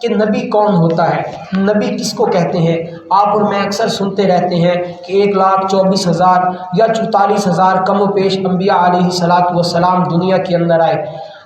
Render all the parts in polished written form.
کہ نبی کون ہوتا ہے، نبی کس کو کہتے ہیں۔ آپ اور میں اکثر سنتے رہتے ہیں کہ 1,24,000 یا 44,000 کم و بیش انبیاء علیہ الصلاۃ والسلام دنیا کے اندر آئے۔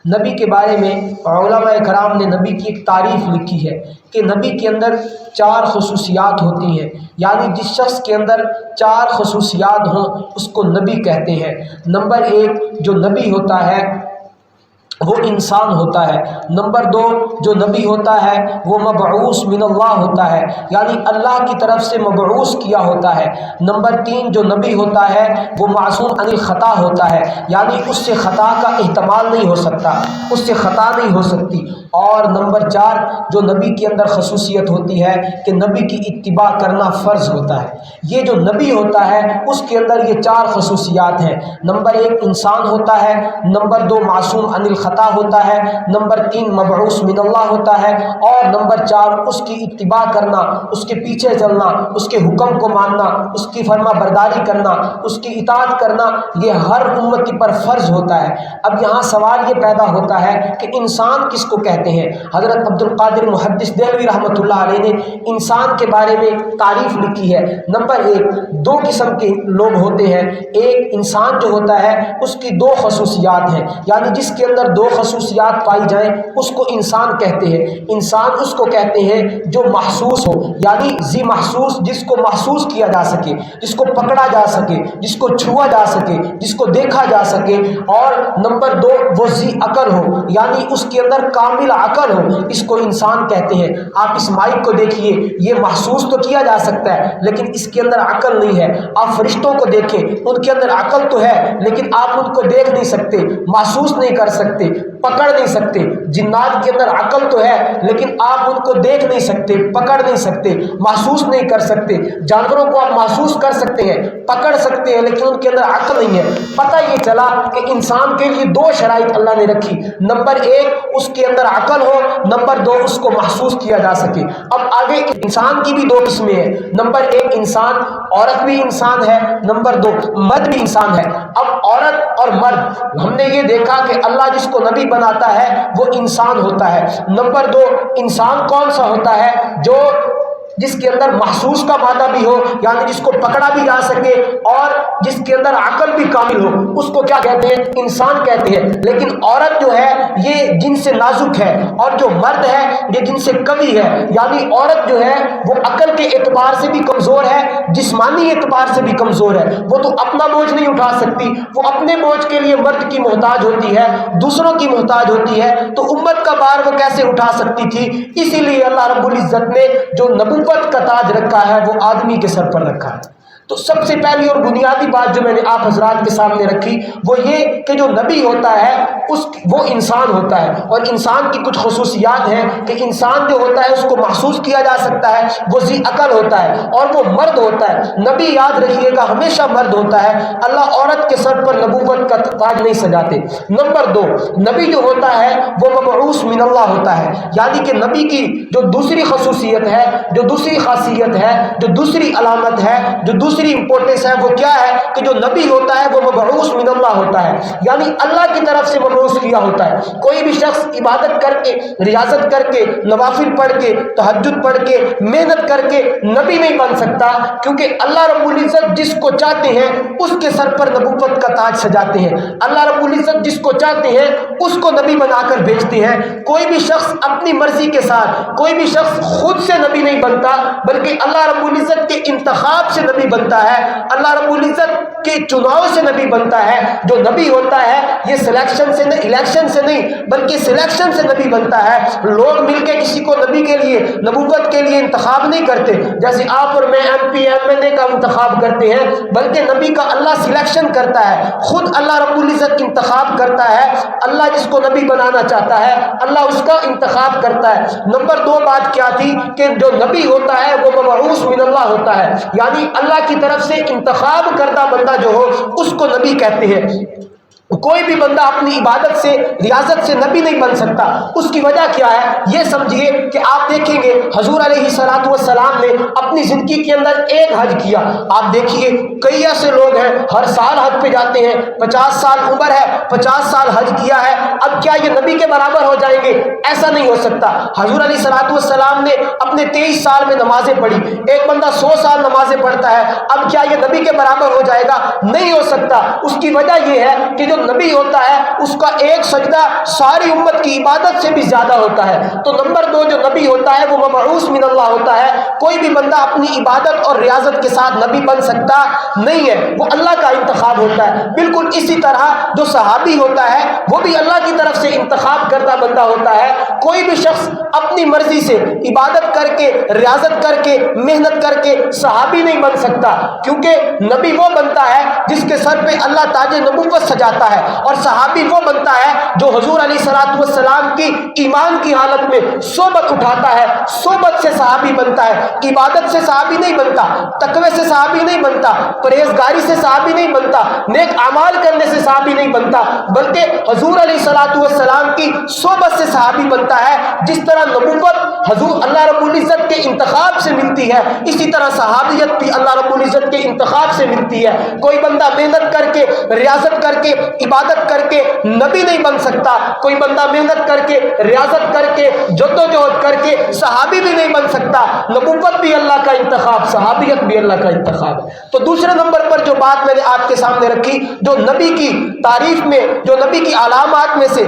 نبی کے بارے میں علماء کرام نے نبی کی ایک تعریف لکھی ہے کہ نبی کے اندر 4 خصوصیات ہوتی ہیں، یعنی جس شخص کے اندر 4 خصوصیات ہوں اس کو نبی کہتے ہیں۔ نمبر 1 جو نبی ہوتا ہے وہ انسان ہوتا ہے۔ نمبر 2 جو نبی ہوتا ہے وہ مبعوث من اللہ ہوتا ہے، یعنی اللہ کی طرف سے مبعوث کیا ہوتا ہے۔ نمبر 3 جو نبی ہوتا ہے وہ معصوم عن الخطا ہوتا ہے، یعنی اس سے خطا کا احتمال نہیں ہو سکتا، اس سے خطا نہیں ہو سکتی۔ اور نمبر 4 جو نبی کے اندر خصوصیت ہوتی ہے کہ نبی کی اتباع کرنا فرض ہوتا ہے۔ یہ جو نبی ہوتا ہے اس کے اندر یہ 4 خصوصیات ہیں۔ نمبر 1 انسان ہوتا ہے، نمبر 2 معصوم عن الخطا ہوتا ہے، نمبر 3 مبعوث من اللہ ہوتا ہے، اور نمبر 4 اس کی اتباع کرنا، اس کے پیچھے چلنا، اس کے حکم کو ماننا، اس کی فرما برداری کرنا، اس کی اطاعت کرنا، یہ ہر امتی پر فرض ہوتا ہے۔ اب یہاں سوال یہ پیدا ہوتا ہے کہ انسان کس کو کہتے ہیں۔ حضرت عبد القادر محدث دہلوی رحمۃ اللہ علیہ نے انسان کے بارے میں تعریف لکھی ہے۔ نمبر 1 2 قسم کے لوگ ہوتے ہیں۔ ایک انسان جو ہوتا ہے اس کی 2 خصوصیات ہیں، یعنی جس کے اندر 2 خصوصیات پائی جائیں اس کو انسان کہتے ہیں۔ انسان اس کو کہتے ہیں جو محسوس ہو، یعنی ذی محسوس، جس کو محسوس کیا جا سکے، جس کو پکڑا جا سکے، جس کو چھوا جا سکے، جس کو دیکھا جا سکے۔ اور نمبر 2 وہ ذی عقل ہو، یعنی اس کے اندر کامل عقل ہو، اس کو انسان کہتے ہیں۔ آپ اس مائک کو دیکھیے، یہ محسوس تو کیا جا سکتا ہے لیکن اس کے اندر عقل نہیں ہے۔ آپ فرشتوں کو دیکھیں، ان کے اندر عقل تو ہے لیکن آپ ان کو دیکھ نہیں سکتے، محسوس نہیں کر سکتے، پکڑ نہیں سکتے۔ جنات کے اندر عقل تو ہے لیکن آپ ان کو دیکھ نہیں سکتے، پکڑ نہیں سکتے، محسوس نہیں کر سکتے۔ جانوروں کو آپ محسوس کر سکتے ہیں، پکڑ سکتے ہیں لیکن ان کے اندر عقل نہیں ہے۔ پتہ یہ چلا کہ انسان کے لیے 2 شرائط اللہ نے رکھی، نمبر 1 اس کے اندر عقل ہو، نمبر 2 اس کو محسوس کیا جا سکے۔ اب آگے انسان کی بھی 2 قسمیں ہیں، نمبر 1 انسان، عورت بھی انسان ہے، نمبر 2 مرد بھی انسان ہے۔ اب عورت اور مرد ہم نے یہ دیکھا کہ اللہ جس کو نبی بناتا ہے وہ انسان ہوتا ہے۔ نمبر 2 انسان کون سا ہوتا ہے؟ جو جس کے اندر محسوس کا مادہ بھی ہو، یعنی جس کو پکڑا بھی جا سکے اور جس کے اندر عقل بھی کامل ہو، اس کو کیا کہتے ہیں؟ انسان کہتے ہیں۔ لیکن عورت جو ہے یہ جن سے نازک ہے اور جو مرد ہے یہ جن سے قوی ہے، یعنی عورت جو ہے وہ عقل کے اعتبار سے بھی کمزور ہے، جسمانی اعتبار سے بھی کمزور ہے۔ وہ تو اپنا بوجھ نہیں اٹھا سکتی، وہ اپنے بوجھ کے لیے مرد کی محتاج ہوتی ہے، دوسروں کی محتاج ہوتی ہے، تو امت کا بار وہ کیسے اٹھا سکتی تھی؟ اسی لیے اللہ رب العزت نے جو نبوت کا تاج رکھا ہے وہ آدمی کے سر پر رکھا ہے۔ تو سب سے پہلی اور بنیادی بات جو میں نے آپ حضرات کے سامنے رکھی وہ یہ کہ جو نبی ہوتا ہے وہ انسان ہوتا ہے، اور انسان کی کچھ خصوصیات ہیں کہ انسان جو ہوتا ہے اس کو محسوس کیا جا سکتا ہے، وہ ذی عقل ہوتا ہے اور وہ مرد ہوتا ہے۔ نبی یاد رکھیے گا ہمیشہ مرد ہوتا ہے، اللہ عورت کے سر پر نبوت کا تاج نہیں سجاتے۔ نمبر 2 نبی جو ہوتا ہے وہ مبعوث من اللہ ہوتا ہے، یعنی کہ نبی کی جو دوسری خصوصیت ہے، جو دوسری خاصیت ہے، جو دوسری علامت ہے، جو دوسری امپورٹنس ہے وہ کیا ہے کہ جو نبی ہوتا ہے وہ مبعوث من اللہ ہوتا ہے، یعنی اللہ کی طرف سے مبعوث کیا ہوتا ہے۔ کوئی بھی شخص عبادت کر کے، ریاضت کر کے، نوافل پڑھ کے، تہجد پڑھ کے، محنت کر کے نبی نہیں بن سکتا، کیونکہ اللہ رب العزت جس کو چاہتے ہیں اس کے سر پر نبوت کا تاج سجاتے ہیں۔ اللہ رب العزت جس کو چاہتے ہیں اس کو نبی بنا کر بھیجتے ہیں۔ کوئی بھی شخص اپنی مرضی کے ساتھ، کوئی بھی شخص خود سے نبی نہیں بنتا، بلکہ اللہ رب العزت کے انتخاب سے نبی بنتا ہے، اللہ رب العزت کے چناؤ سے نبی بنتا ہے۔ جو نبی ہوتا ہے یہ سلیکشن سے نہیں، الیکشن سے نہیں، بلکہ سلیکشن سے نبی بنتا ہے۔ لوگ مل کے کسی کو نبی کے لیے، نبوت کے لیے انتخاب نہیں کرتے، جیسے آپ اور میں M P M L A کا انتخاب کرتے ہیں، بلکہ نبی کا اللہ سلیکشن کرتا ہے، خود اللہ رب العزت انتخاب کرتا ہے۔ اللہ جس کو نبی بنانا چاہتا ہے اللہ اس کا انتخاب کرتا ہے۔ نمبر 2 بات کیا تھی کہ جو نبی ہوتا ہے وہ مبعوث من اللہ ہوتا ہے، یعنی اللہ کی طرف سے انتخاب کردہ بندہ جو ہو اس کو نبی کہتے ہیں۔ कोई भी बंदा अपनी इबादत से, रियाजत से नबी नहीं बन सकता। उसकी वजह क्या है, ये समझिए कि आप देखेंगे हुजूर अलैहिस्सलातु वस्सलाम ने अपनी ज़िंदगी के अंदर एक हज किया। आप देखिए कई ऐसे लोग हैं हर साल हज पे जाते हैं, 50 साल उम्र है, 50 साल हज किया है, अब क्या ये नबी के बराबर हो जाएंगे? ऐसा नहीं हो सकता। हुजूर अलैहिस्सलातु वस्सलाम ने अपने 23 साल में नमाजें पढ़ी, एक बंदा 100 साल नमाजें पढ़ता है, अब क्या ये नबी के बराबर हो जाएगा? नहीं हो सकता। उसकी वजह यह है कि जो नबी होता है उसका एक सजदा सारी उम्मत की इबादत से भी ज्यादा होता है। तो नंबर 2, जो नबी होता है वो मबऊस मिन अल्लाह होता है। कोई भी बंदा अपनी इबादत और रियाजत के साथ नबी बन सकता नहीं है, वो अल्लाह का इंतखाब होता है। बिल्कुल इसी तरह जो सहाबी होता है वो भी अल्लाह की तरफ से इंतखाब करता बंदा होता है। कोई भी शख्स अपनी मर्जी से इबादत करके, रियाजत करके, मेहनत करके सहाबी नहीं बन सकता, क्योंकि नबी वो बनता है जिसके सर पे अल्लाह ताजे नबूवत सजाता है, और सहाबी वो बनता है जो हुजूर अलैहिस्सलातु वस्सलाम की ईमान की हालत में सोबत उठाता है, सोबत से सहाबी बनता है। इबादत से सहाबी नहीं बनता, तकवे से सहाबी नहीं बनता, परहेजगारी से सहाबी नहीं बनता, नेक अमाल करने से सहाबी नहीं बनता, बल्कि हुजूर अलैहिस्सलातु वस्सलाम की सोबत से सहाबी बनता है। जिस तरह नबूवत हुजूर अल्लाह रब्बुल इज्जत के इंतखाब से मिलती है, इसी तरह सहाबियत भी अल्लाह रब्बुल इज्जत के इंतखाब से मिलती है। कोई बंदा मेहनत करके, रियाजत करके, इबादत करके नबी नहीं बन सकता। कोई बंदा मेहनत करके, रियाजत करके, जद्दोजहद करके सहाबी भी नहीं बन सकता। नबूवत भी अल्लाह का इंतखाब, सहाबियत भी अल्लाह का इंतखाब है। तो दूसरे नंबर पर जो बात मैंने आपके सामने रखी, जो नबी की तारीफ में, जो नबी की अलामात में से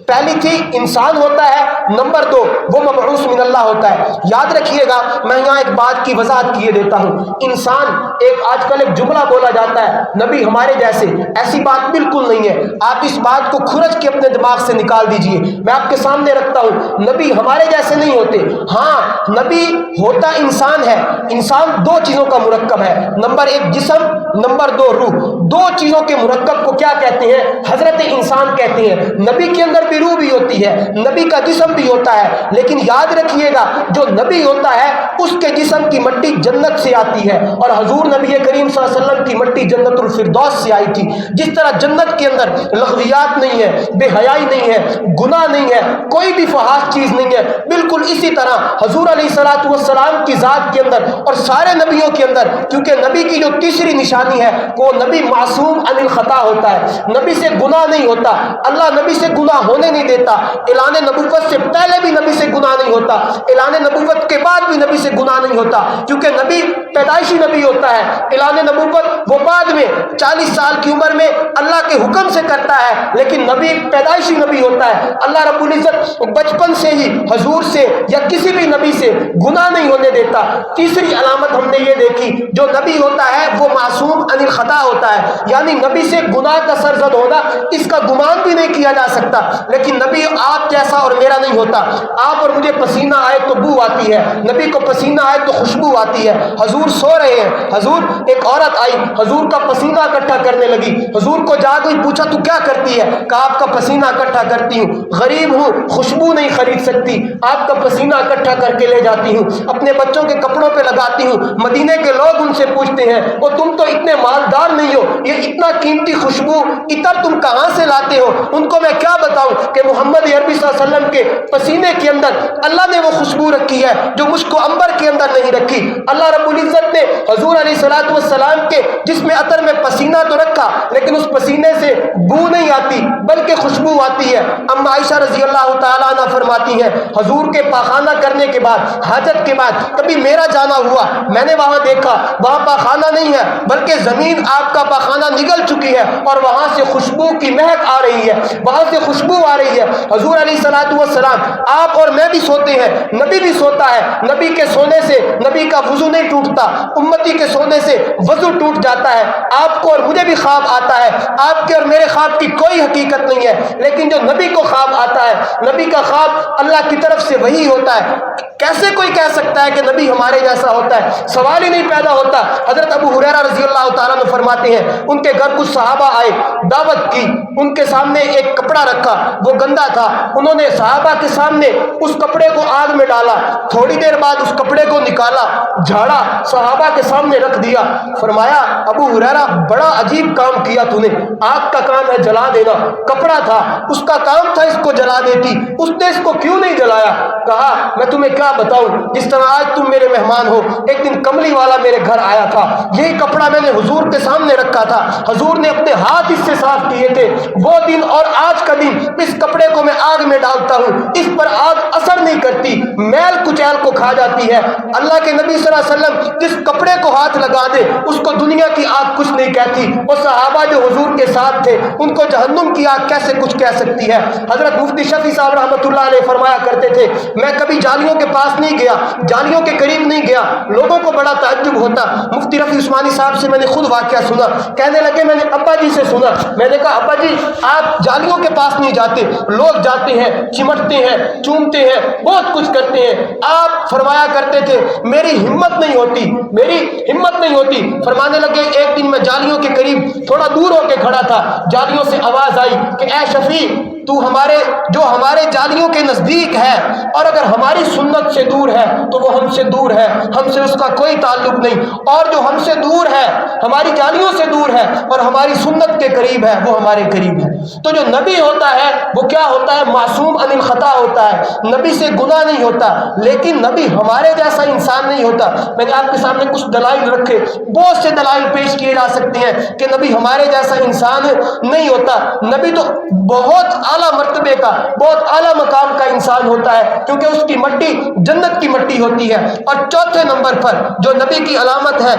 पहली थी इंसान होता है, नंबर 2 वो मबऊस मिन अल्लाह होता है। याद रखिएगा, मैं यहाँ एक बात की वजाहत किए देता हूँ। इंसान, एक आजकल एक जुमला बोला जाता है नबी हमारे जैसे, ऐसी बात बिल्कुल नहीं है। आप इस बात को खुरच के अपने दिमाग से निकाल दीजिए। मैं आपके सामने रखता हूँ, नबी हमारे जैसे नहीं होते। हाँ, नबी होता इंसान है। इंसान 2 चीज़ों का मुरक्कब है, नंबर 1 जिस्म, नंबर 2 रूह। 2 चीज़ों के मुरक्कब को क्या कहते हैं? हजरत इंसान कहते हैं। नबी के अंदर भी रूह भी होती है, नबी का जिस्म भी होता है, लेकिन याद रखिएगा जो नबी होता है उसके जिस्म की मट्टी जन्नत से आती है, और हुजूर नबी करीम सल्लल्लाहु अलैहि वसल्लम की मट्टी जन्नतुल फिरदौस से आई थी। जिस तरह जन्नत के अंदर लग़वियात नहीं है, बेहयाई नहीं है, गुनाह नहीं है, कोई भी फहाश चीज नहीं है, बिल्कुल इसी तरह हुजूर अलैहिस्सलातु वस्सलाम की जात के अंदर और सारे नबियों के अंदर, क्योंकि नबी की जो तीसरी निशानी है वो नबी मासूम अनिल खता होता है, नबी से गुनाह नहीं होता। अल्लाह नबी से गुनाह होने नहीं देता। ऐलान नबूवत से पहले भी नबी से गुनाह नहीं होता, ऐलान नबूवत के बाद भी नबी से गुनाह नहीं होता, क्योंकि नबी पैदाइशी नबी होता है। ऐलान नबूवत वो बाद में 40 साल की उम्र में अल्लाह के हुक्म से करता है, लेकिन नबी पैदाइशी नबी होता है। अल्लाह रब्बुल इज्जत बचपन से ही हुजूर से या किसी भी नबी से गुनाह नहीं होने देता। तीसरी अलामत हमने ये देखी, जो नबी होता है वो मासूम अनिल खता होता है, यानी नबी से गुनाह का सरजद होना इसका गुमान भी नहीं किया जा सकता। लेकिन नबी आप जैसा और मेरा नहीं होता। आप और मुझे पसीना आए तो बू आती है, नबी को पसीना आए तो खुशबू आती है। हुजूर सो रहे हैं, हुजूर, एक औरत आई, हुजूर का पसीना इकट्ठा करने लगी, हुजूर को जाग गई, पूछा तू क्या करती है? कहा आपका पसीना इकट्ठा करती हूँ, गरीब हूँ, खुशबू नहीं खरीद सकती, आपका पसीना इकट्ठा करके ले जाती हूँ, अपने बच्चों के कपड़ों पे लगाती हूँ। मदीने के लोग उनसे पूछते हैं, वो तुम तो इतने मालदार नहीं हो, ये इतना कीमती खुशबू इतर तुम कहाँ से लाते हो? उनको मैं क्या बताऊं कि मोहम्मद अरबी सल्लल्लाहु अलैहि वसल्लम के पसीने के अंदर अल्लाह ने वो खुशबू रखी है जो मुझको अंबर के अंदर नहीं रखी। अल्लाह रब्बुल इज्जत ने हुजूर अलैहिस्सलातु वस्सलाम के जिस्म अतर में पसीना तो रखा, लेकिन उस पसीने से बू नहीं आती बल्कि खुशबू आती है। अम्मा आयशा रज़ी अल्लाह तआला अन्हा फरमाती हैं, हुजूर के पाखाना करने के बाद, हाजत के बाद कभी मेरा जाना हुआ, मैंने वहां देखा वहां पाखाना नहीं है बल्कि जमीन आपका पाखाना निगल चुकी है और वहां से खुशबू की महक आ रही है, वहां से खुशबू आ रही है। हुजूर अलैहिस्सलातु वस्सलाम, आप और मैं भी सोते हैं, नबी भी सोता है, नबी के सोने से नबी का वजू नहीं टूटता, उम्मती के सोने से वजू टूट जाता है। आपको और मुझे भी ख्वाब आता है, आपके और मेरे ख्वाब की कोई हकीकत नहीं है, लेकिन जो नबी को ख्वाब आता है, नबी का ख्वाब अल्लाह की तरफ से वही होता है। कैसे कोई कह सकता है कि नबी हमारे जैसा होता है? सवाल ही नहीं पैदा होता। हजरत अबू हुरैरा रज़ी अल्लाह तआला अन्हु फरमाते हैं, उनके घर कुछ सहाबा आए, दावत की, उनके सामने एक कपड़ा रखा, वो गंदा था, उन्होंने सहाबा के सामने उस कपड़े को आग में डाला, थोड़ी देर बाद उस कपड़े को निकाला, झाड़ा, सहाबा के सामने रख दिया। फरमाया अबू हुरैरा बड़ा अजीब काम किया तूने, आग का काम है जला देना, कपड़ा था उसका काम था इसको जला देती, उसने इसको क्यों नहीं जलाया? कहा मैं तुम्हें क्या बताऊं, जिस तरह आज तुम मेरे मेहमान हो, एक दिन कमली वाला मेरे घर आया था, यही कपड़ा मैंने हुजूर के सामने रखा था, हुजूर ने अपने हाथ इससे साफ किए थे, वो दिन और आज का दिन इस कपड़े को मैं आग में डालता हूँ, इस पर आग असर नहीं करती, मैल कुचैल को खा जाती है। अल्लाह के नबी सल्लल्लाहु अलैहि वसल्लम जिस कपड़े को हाथ लगा दे उसको दुनिया की आग कुछ नहीं कहती, और सहाबा जो हुजूर के साथ थे उनको जहन्नुम की आग कैसे कुछ कह सकती है। हजरत मुफ्ती शफी साहब रहमतुल्लाह अलैह फरमाया करते थे, मैं कभी जालियों के पास नहीं गया, जालियों के करीब नहीं गया, लोगों को बड़ा ताज्जुब होता। मुफ्ती रफी उस्मानी साहब से मैंने खुद वाकया सुना, कहने लगे मैंने अब्बा जी से सुना, मैंने कहा अब्बा जी आप जालियों के पास नहीं जाते, लोग जाते हैं, चिमटते हैं, चूमते हैं, बहुत कुछ करते हैं, आप फरमाया करते थे मेरी हिम्मत नहीं होती, मेरी हिम्मत नहीं होती। फरमाने लगे एक दिन मैं जालियों के करीब थोड़ा दूर होकर खड़ा था, जालियों से आवाज आई कि ए शफी तू हमारे जालियों के नजदीक है, और अगर हमारी सुन्नत से दूर है तो वो हमसे दूर है, हमसे उसका कोई ताल्लुक नहीं, और जो हमसे दूर है, हमारी जालियों से दूर है और हमारी सुन्नत के करीब है, वो हमारे करीब है। तो जो नबी होता है वो क्या होता है, मासूम अनिल खता होता है, नबी से गुनाह नहीं होता, लेकिन नबी हमारे जैसा इंसान नहीं होता। मैंने आपके सामने कुछ दलाइल रखे, बहुत से दलाइल पेश किए जा सकते हैं कि नबी हमारे जैसा इंसान नहीं होता। नबी तो बहुत आला मर्तबे का, बहुत आला मकाम का इंसान होता है, क्योंकि उसकी मट्टी जन्नत की मट्टी होती है। और चौथे नंबर पर जो नबी की अलामत है,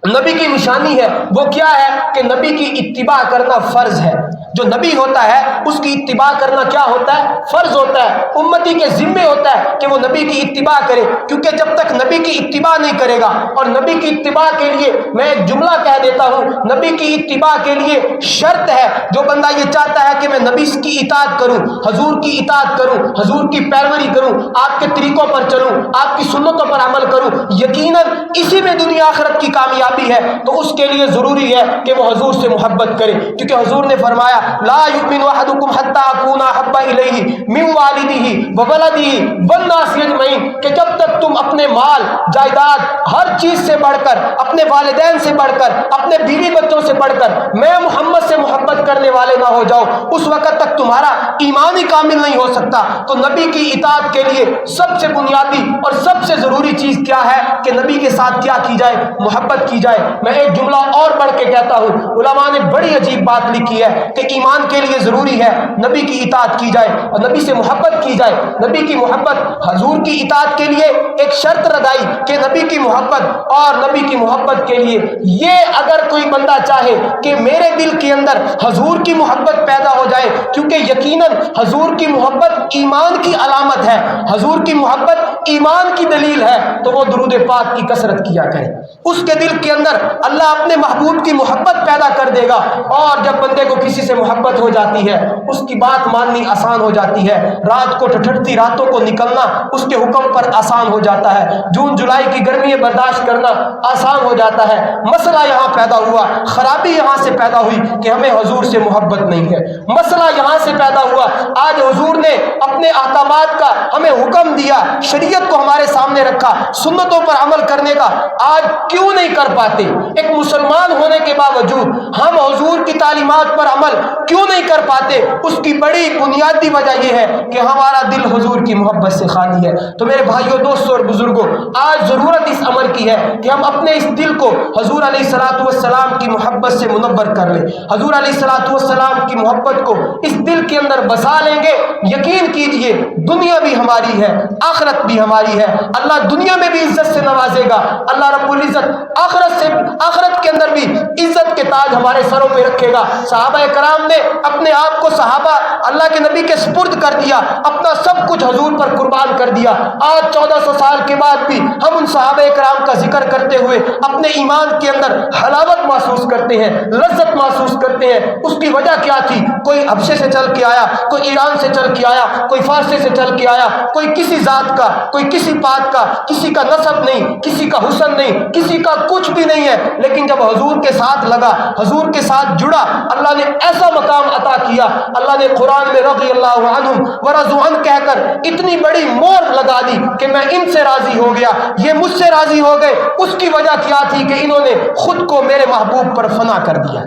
नबी की निशानी है, वो क्या है कि नबी की इत्तिबा करना फर्ज है। जो नबी होता है उसकी इत्तिबा करना क्या होता है, फर्ज होता है। उम्मती के जिम्मे होता है कि वो नबी की इत्तिबा करे, क्योंकि जब तक नबी की इत्तिबा नहीं करेगा, और नबी की इत्तिबा के लिए मैं एक जुमला कह देता हूँ, नबी की इत्तिबा के लिए शर्त है, जो बंदा ये चाहता है कि मैं नबी की इताअत करूँ, हजूर की इताअत करूँ, हजूर की पैरवी करूँ, आपके तरीकों पर चलूँ, आपकी सुन्नतों पर अमल करूँ, यकीनन इसी में दुनिया आखिरत की कामयाबी है। तो उसके लिए जरूरी है कि वो हजूर से मोहब्बत करे, क्योंकि हजूर ने फरमाया ला युमिनु अहदुकुम हत्ता अकूना हब्बा इलैहि मिन वालिदिही व वलदिही वन नासि अजमईन, कि जब तक तुम अपने माल जायदाद हर चीज से बढ़कर, अपने वालिदैन से बढ़कर, अपने बीवी बच्चों से बढ़कर मैं मोहम्मद से मोहब्बत करने वाले ना हो जाओ, उस वक्त तक तुम्हारा ईमान ही कामिल नहीं हो सकता। तो नबी की इताअत के लिए सबसे बुनियादी और सबसे जरूरी चीज क्या है कि नबी के साथ क्या की जाए, मोहब्बत की जाए। मैं एक जुमला और बढ़ के कहता हूँ, उलमा ने बड़ी अजीब बात लिखी है कि ईमान के लिए जरूरी है नबी की इताअत की जाए और नबी से मोहब्बत की जाए। नबी की मोहब्बत, हजूर की इताअत के लिए एक शर्त लगाई कि नबी की मोहब्बत, और नबी की मोहब्बत के लिए ये अगर कोई बंदा चाहे कि मेरे दिल के अंदर हजूर की मोहब्बत पैदा हो जाए, क्योंकि यकीनन हजूर की मोहब्बत ईमान की अलामत है, हजूर की मोहब्बत ईमान की दलील है, तो वो दुरूद पाक की कसरत किया करे। उसके दिल के अंदर अल्लाह अपने महबूब की मोहब्बत पैदा कर देगा, और जब बंदे को किसी से मोहब्बत हो जाती है उसकी बात माननी आसान हो जाती है, रात को ठठरती रातों को निकलना उसके हुक्म पर आसान हो जाता है, जून जुलाई की गर्मी बर्दाश्त करना आसान हो जाता है। मसला यहाँ पैदा हुआ, खराबी यहाँ से पैदा हुई कि हमें हुजूर से मोहब्बत नहीं है। मसला यहाँ से पैदा हुआ, आज हुजूर ने अपने अहकामात का हमें हुक्म दिया, शरीयत को हमारे सामने रखा, सुन्नतों पर अमल करने का आज क्यों नहीं कर पाते? एक मुसलमान होने के बावजूद हम हुजूर की तालीमात पर अमल क्यों नहीं कर पाते? उसकी बड़ी बुनियादी वजह यह है कि हमारा दिल हुजूर की मोहब्बत से खाली है। तो मेरे भाइयों, दोस्तों और बुजुर्गों, आज जरूरत इस अमल की है कि हम अपने इस दिल को हुजूर अलैहिस्सलातु वस्सलाम की मोहब्बत से मुनव्वर कर लें। हुजूर अलैहिस्सलातु वस्सलाम की मोहब्बत को इस दिल के अंदर बसा लेंगे, यकीन कीजिए दुनिया भी हमारी है, आखिरत भी हमारी है। अल्लाह दुनिया में भी इज्जत से नवाजेगा, अल्लाह रब्बुल इज्जत आखिरत के अंदर भी इज्जत के ताज हमारे सरों पे रखेगा। सहाबा कराम ने अपने आप को सहाबा अल्लाह के नबी के सुपुर्द कर दिया, अपना सब कुछ हुजूर पर कुर्बान कर दिया। आज 1400 साल के بعد بھی ہم ان صحابہ کرام کا ذکر کرتے ہوئے اپنے ایمان کے اندر حلاوت محسوس کرتے ہیں، لذت محسوس کرتے ہیں۔ اس کی وجہ کیا تھی؟ کوئی حبشے سے چل کے آیا، کوئی ایران سے چل کے آیا، کوئی فارسی سے چل کے آیا، کوئی کسی ذات کا، کوئی کسی بات کا، کسی کا نسب نہیں، کسی کا حسن نہیں، کسی کا کچھ بھی نہیں ہے، لیکن جب حضور کے ساتھ لگا، حضور کے ساتھ جڑا، اللہ نے ایسا مقام عطا کیا۔ اللہ نے قرآن میں رضی اللہ عنہم ورضوا عنہ کہہ کر اتنی بڑی مہر لگا دی کہ میں ان سے راضی ہو گیا، یہ مجھ سے راضی ہو گئے۔ اس کی وجہ کیا تھی؟ کہ انہوں نے خود کو میرے محبوب پر فنا کر دیا۔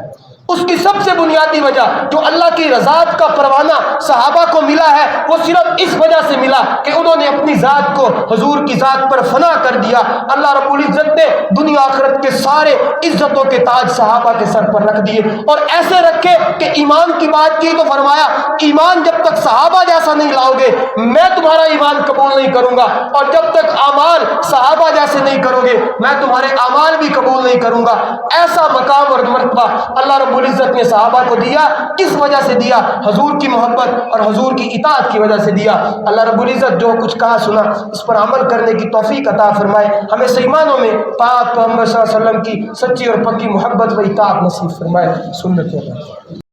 اس کی سب سے بنیادی وجہ جو اللہ کی رضاعت کا پروانہ صحابہ کو ملا ہے، وہ صرف اس وجہ سے ملا کہ انہوں نے اپنی ذات کو حضور کی ذات پر فنا کر دیا۔ اللہ رب العزت نے دنیا آخرت کے سارے عزتوں کے تاج صحابہ کے سر پر رکھ دیے، اور ایسے رکھے کہ ایمان کی بات کی تو فرمایا ایمان جب تک صحابہ جیسا نہیں لاؤ گے میں تمہارا ایمان قبول نہیں کروں گا، اور جب تک اعمال صحابہ جیسے نہیں کرو گے میں تمہارے اعمال بھی قبول نہیں کروں گا۔ ایسا مقام اور مرتبہ اللہ رب العزت نے صحابہ کو دیا۔ کس وجہ سے دیا؟ حضور کی محبت اور حضور کی اطاعت کی وجہ سے دیا۔ اللہ رب العزت جو کچھ کہا سنا اس پر عمل کرنے کی توفیق عطا فرمائے، ہمیں صحیح معنوں میں پاک پیغمبر صلی اللہ علیہ وسلم کی سچی اور پکی محبت و اطاعت نصیب فرمائے۔ سنت